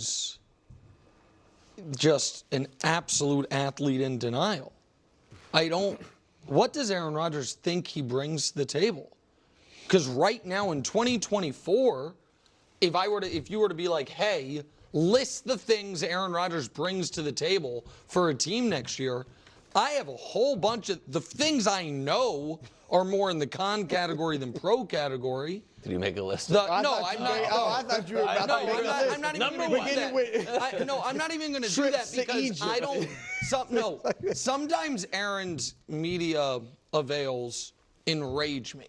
is just an absolute athlete in denial. What does Aaron Rodgers think he brings to the table? Because right now in 2024, if you were to be like, hey, list the things Aaron Rodgers brings to the table for a team next year, I have a whole bunch of the things I know are more in the con category than pro category. Did you make a list? No, I'm not. I thought you were about to make a list. I'm not even going to do that. I'm not even going to do that because I don't. Sometimes Aaron's media avails enrage me.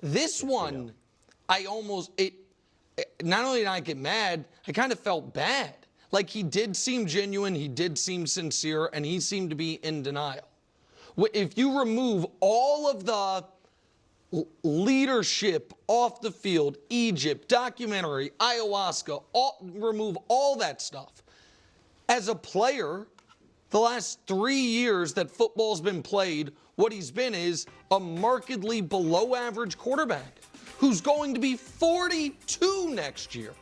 This one, not only did I get mad, I kind of felt bad. Like, he did seem genuine, he did seem sincere, and he seemed to be in denial. If you remove all of the leadership off the field, Egypt, documentary, ayahuasca, remove all that stuff. As a player, the last 3 years that football's been played, what he's been is a markedly below average quarterback who's going to be 42 next year.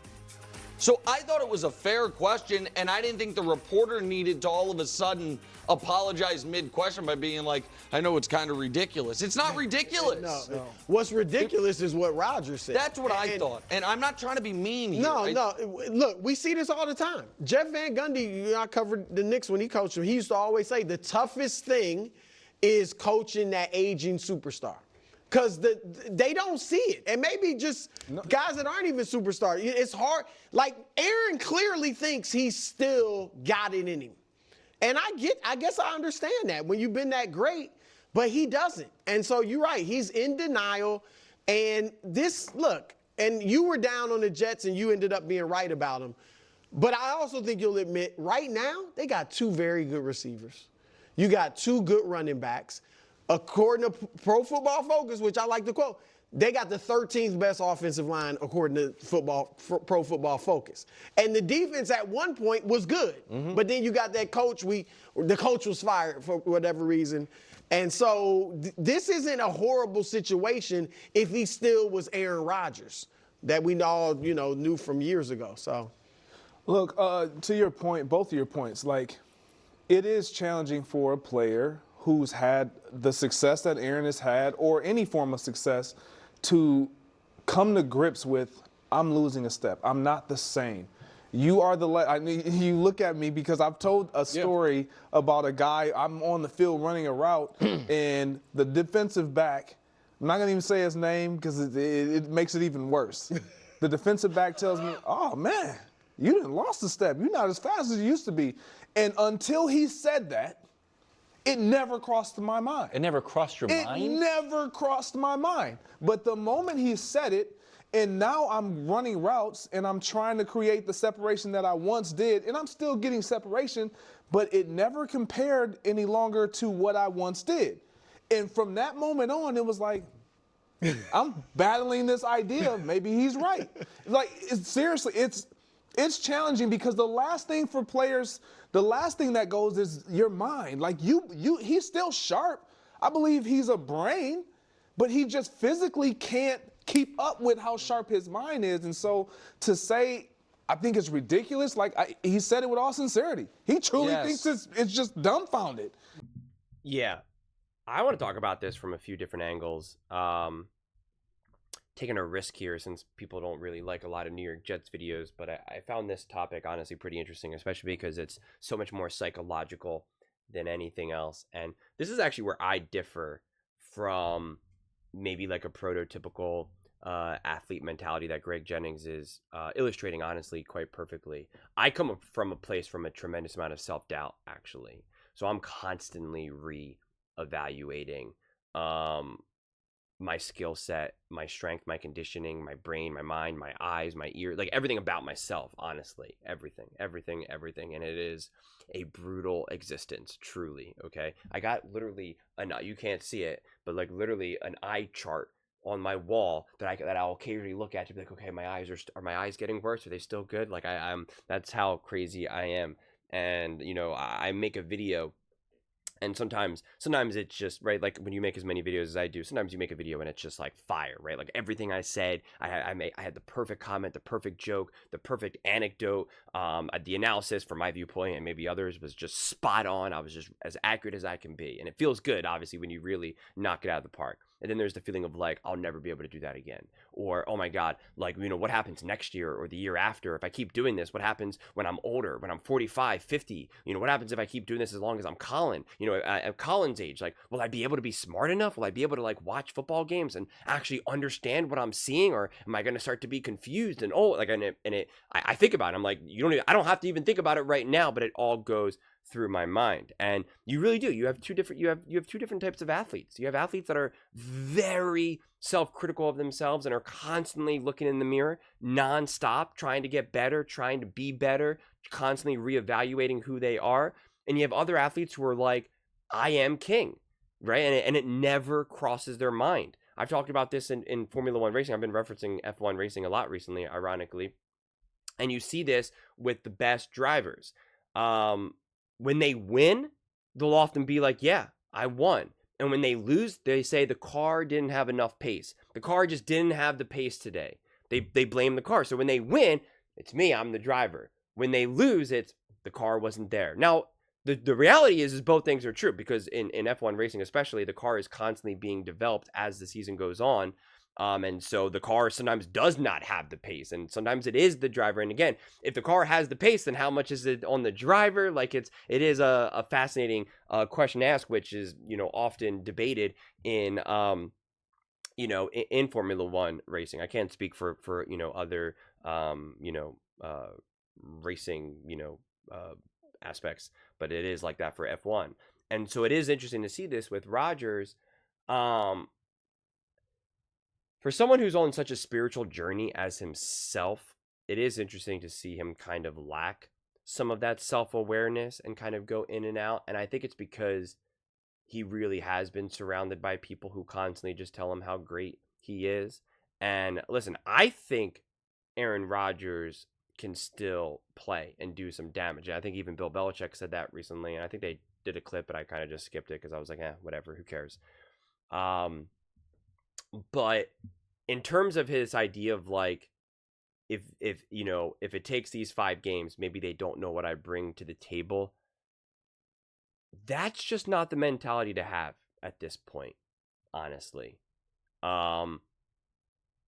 So I thought it was a fair question, and I didn't think the reporter needed to all of a sudden apologize mid-question by being like, I know it's kind of ridiculous. It's not ridiculous. No. What's ridiculous is what Rodgers said. That's what I thought. And I'm not trying to be mean here. No. Look, we see this all the time. Jeff Van Gundy, I covered the Knicks when he coached them. He used to always say the toughest thing is coaching that aging superstar. Because they don't see it. And maybe just guys that aren't even superstars. It's hard. Like, Aaron clearly thinks he's still got it in him. And I guess I understand that when you've been that great, but he doesn't. And so you're right. He's in denial. And and you were down on the Jets and you ended up being right about them. But I also think you'll admit, right now, they got two very good receivers. You got two good running backs. According to Pro Football Focus, which I like to quote, they got the 13th best offensive line according to Pro Football Focus. And the defense at one point was good. Mm-hmm. But then you got that coach, the coach was fired for whatever reason. And so this isn't a horrible situation if he still was Aaron Rodgers that we all, knew from years ago. So, look, to your point, both of your points, like, it is challenging for a player who's had the success that Aaron has had, or any form of success, to come to grips with, I'm losing a step. I'm not the same. You are you look at me because I've told a story about a guy, I'm on the field running a route, and the defensive back, I'm not going to even say his name because it makes it even worse. The defensive back tells me, oh, man, you done lost a step. You're not as fast as you used to be. And until he said that, it never crossed my mind. It never crossed your mind? It never crossed my mind. But the moment he said it, and now I'm running routes and I'm trying to create the separation that I once did, and I'm still getting separation, but it never compared any longer to what I once did. And from that moment on, it was like, I'm battling this idea of maybe he's right. Like, seriously, it's challenging because the last thing for players, the last thing that goes is your mind. Like, he's still sharp. I believe he's a brain, but he just physically can't keep up with how sharp his mind is. And so to say, I think it's ridiculous. Like, he said it with all sincerity. He truly thinks it's just dumbfounded. Yeah. I want to talk about this from a few different angles. Taking a risk here since people don't really like a lot of New York Jets videos, but I found this topic honestly pretty interesting, especially because it's so much more psychological than anything else. And this is actually where I differ from maybe like a prototypical athlete mentality that Greg Jennings is illustrating, honestly, quite perfectly. I come from a place from a tremendous amount of self-doubt, actually. So I'm constantly re-evaluating my skill set, my strength, my conditioning, my brain, my mind, my eyes, my ear, like everything about myself, honestly, everything. And it is a brutal existence, truly. Okay. I got literally you can't see it, but like literally an eye chart on my wall that I'll occasionally look at to be like, okay, my eyes are my eyes getting worse? Are they still good? Like I'm that's how crazy I am. And I make a video And sometimes it's just, right, like when you make as many videos as I do, sometimes you make a video and it's just like fire, right? Like everything I said, I had the perfect comment, the perfect joke, the perfect anecdote, the analysis from my viewpoint and maybe others was just spot on. I was just as accurate as I can be. And it feels good, obviously, when you really knock it out of the park. And then there's the feeling of like, I'll never be able to do that again. Or, oh my God, like, what happens next year or the year after? If I keep doing this, what happens when I'm older, when I'm 45, 50? What happens if I keep doing this as long as I'm Colin? At Colin's age, like, will I be able to be smart enough? Will I be able to like watch football games and actually understand what I'm seeing? Or am I going to start to be confused? And I think about it. I'm like, I don't have to even think about it right now, but it all goes through my mind. And you really do. You have two different types of athletes. You have athletes that are very self-critical of themselves and are constantly looking in the mirror nonstop, trying to get better, trying to be better, constantly reevaluating who they are. And you have other athletes who are like, I am king, right? And it never crosses their mind. I've talked about this in Formula One racing. I've been referencing F1 racing a lot recently, ironically. And you see this with the best drivers. When they win, they'll often be like, yeah, I won. And when they lose, they say the car didn't have enough pace. The car just didn't have the pace today. They blame the car. So when they win, it's me, I'm the driver. When they lose, it's the car wasn't there. Now, the reality is both things are true, because in F1 racing especially, the car is constantly being developed as the season goes on. And so the car sometimes does not have the pace, and sometimes it is the driver. And again, if the car has the pace, then how much is it on the driver? Like it is a fascinating question to ask, which is, often debated in in Formula One racing. I can't speak for other racing aspects, but it is like that for F1. And so it is interesting to see this with Rodgers. For someone who's on such a spiritual journey as himself, it is interesting to see him kind of lack some of that self-awareness and kind of go in and out. And I think it's because he really has been surrounded by people who constantly just tell him how great he is. And listen, I think Aaron Rodgers can still play and do some damage. And I think even Bill Belichick said that recently. And I think they did a clip, but I kind of just skipped it because I was like, whatever, who cares? But in terms of his idea of like, if it takes these 5 games, maybe they don't know what I bring to the table. That's just not the mentality to have at this point, honestly.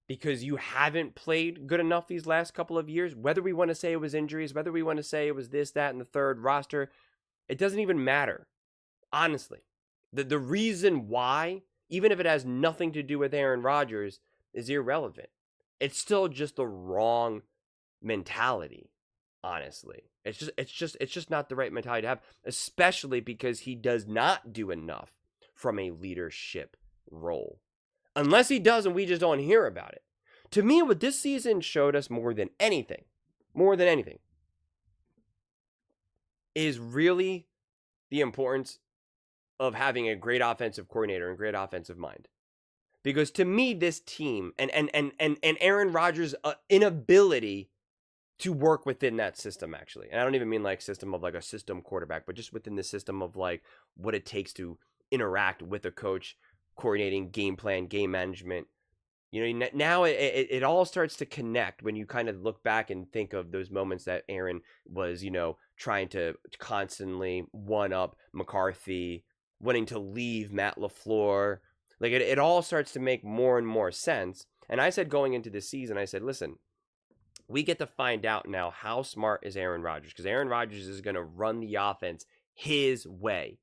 Because you haven't played good enough these last couple of years, whether we want to say it was injuries, whether we want to say it was this, that, and the third roster, it doesn't even matter. Honestly, the reason why, even if it has nothing to do with Aaron Rodgers, is irrelevant. It's still just the wrong mentality, honestly. It's just not the right mentality to have, especially because he does not do enough from a leadership role. Unless he does and we just don't hear about it. To me, what this season showed us more than anything, is really the importance of having a great offensive coordinator and great offensive mind. Because to me, this team and Aaron Rodgers' inability to work within that system, actually, and I don't even mean like system of like a system quarterback, but just within the system of like what it takes to interact with a coach, coordinating game plan, game management. Now it all starts to connect when you kind of look back and think of those moments that Aaron was, trying to constantly one up McCarthy, wanting to leave Matt LaFleur. Like it all starts to make more and more sense. And I said going into this season, I said, listen, we get to find out now how smart is Aaron Rodgers, because Aaron Rodgers is going to run the offense his way.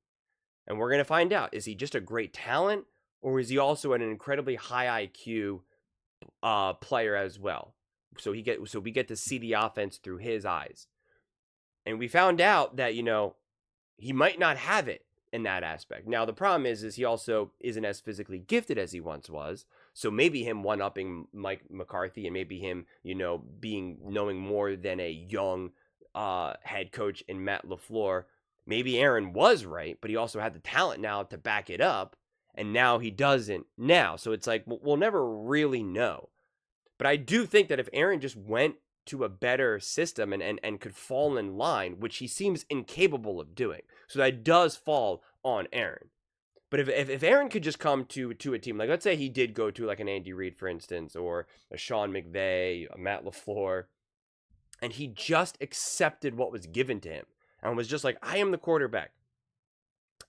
And we're going to find out, is he just a great talent, or is he also an incredibly high IQ player as well? So we get to see the offense through his eyes. And we found out that, he might not have it in that aspect. Now, the problem is he also isn't as physically gifted as he once was. So maybe him one-upping Mike McCarthy and maybe him, knowing more than a young head coach in Matt LaFleur, maybe Aaron was right, but he also had the talent now to back it up, and now he doesn't now. So it's like, we'll never really know. But I do think that if Aaron just went to a better system and could fall in line, which he seems incapable of doing. So that does fall on Aaron. But if Aaron could just come to a team, like let's say he did go to like an Andy Reid, for instance, or a Sean McVay, a Matt LaFleur, and he just accepted what was given to him and was just like, I am the quarterback.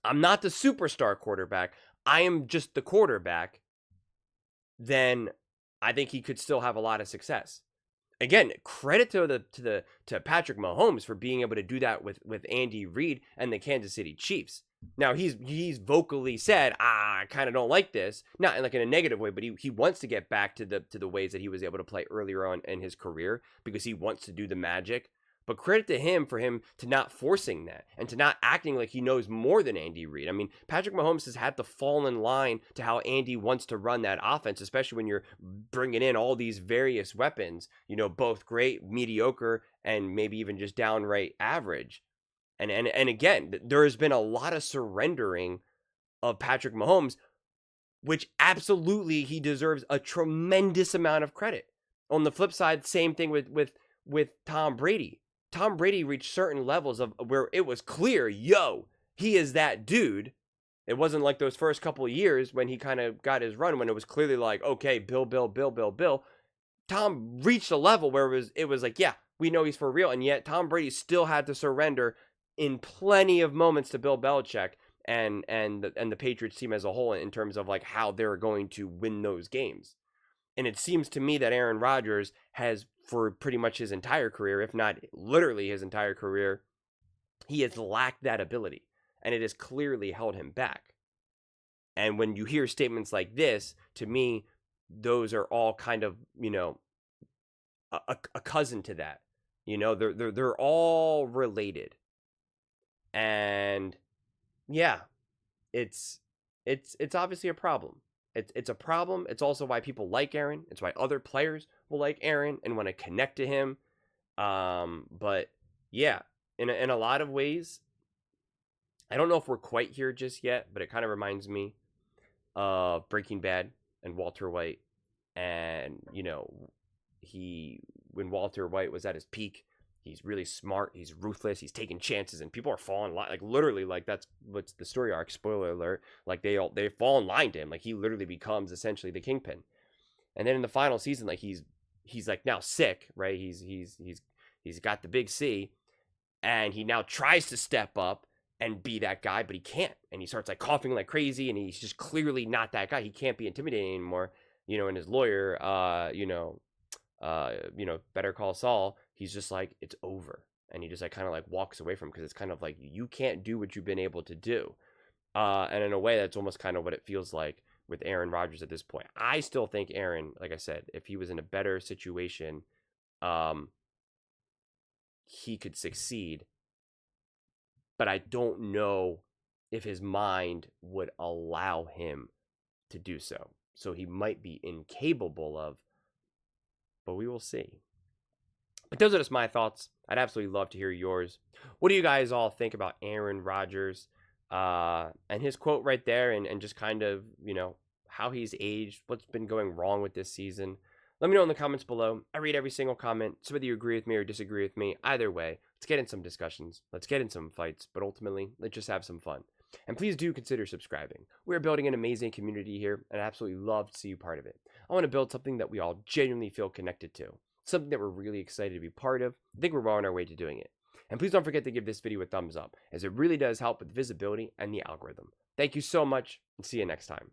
I'm not the superstar quarterback. I am just the quarterback. Then I think he could still have a lot of success. Again, credit to Patrick Mahomes for being able to do that with Andy Reid and the Kansas City Chiefs. Now he's vocally said, I kind of don't like this, not in like in a negative way, but he wants to get back to the ways that he was able to play earlier on in his career because he wants to do the magic. But credit to him for him to not forcing that and to not acting like he knows more than Andy Reid. I mean, Patrick Mahomes has had to fall in line to how Andy wants to run that offense, especially when you're bringing in all these various weapons, you know, both great, mediocre, and maybe even just downright average. And again, there has been a lot of surrendering of Patrick Mahomes, which absolutely he deserves a tremendous amount of credit. On the flip side, same thing with Tom Brady. Tom Brady reached certain levels of where it was clear, he is that dude. It wasn't like those first couple of years when he kind of got his run, when it was clearly like, okay, Bill. Tom reached a level where it was like, yeah, we know he's for real. And yet Tom Brady still had to surrender in plenty of moments to Bill Belichick and the Patriots team as a whole in terms of like how they're going to win those games. And it seems to me that Aaron Rodgers has, for pretty much his entire career, if not literally his entire career, he has lacked that ability. And it has clearly held him back. And when you hear statements like this, to me, those are all kind of, you know, a cousin to that. You know, they're all related. And yeah, it's obviously a problem. It's a problem. It's also why people like Aaron. It's why other players will like Aaron and want to connect to him. But yeah, in a lot of ways, I don't know if we're quite here just yet, but it kind of reminds me of Breaking Bad and Walter White. And, you know, when Walter White was at his peak, he's really smart, he's ruthless, he's taking chances, and people are falling like literally, like that's what's the story arc, spoiler alert, like they fall in line to him, like he literally becomes essentially the kingpin. And then in the final season, like he's like now sick, right? He's got the big C, and he now tries to step up and be that guy, but he can't, and he starts like coughing like crazy, and he's just clearly not that guy. He can't be intimidating anymore, you know. And his lawyer, Better Call Saul, he's just like, it's over. And he just like kind of like walks away from him because it's kind of like, you can't do what you've been able to do. And in a way, that's almost kind of what it feels like with Aaron Rodgers at this point. I still think Aaron, like I said, if he was in a better situation, he could succeed. But I don't know if his mind would allow him to do so. So he might be incapable of, but we will see. But those are just my thoughts. I'd absolutely love to hear yours. What do you guys all think about Aaron Rodgers and his quote right there, and just kind of, you know, how he's aged, what's been going wrong with this season? Let me know in the comments below. I read every single comment, so whether you agree with me or disagree with me, either way, let's get in some discussions. Let's get in some fights, but ultimately, let's just have some fun. And please do consider subscribing. We're building an amazing community here, and I absolutely love to see you part of it. I want to build something that we all genuinely feel connected to, something that we're really excited to be part of. I think we're well on our way to doing it. And please don't forget to give this video a thumbs up, as it really does help with visibility and the algorithm. Thank you so much, and see you next time.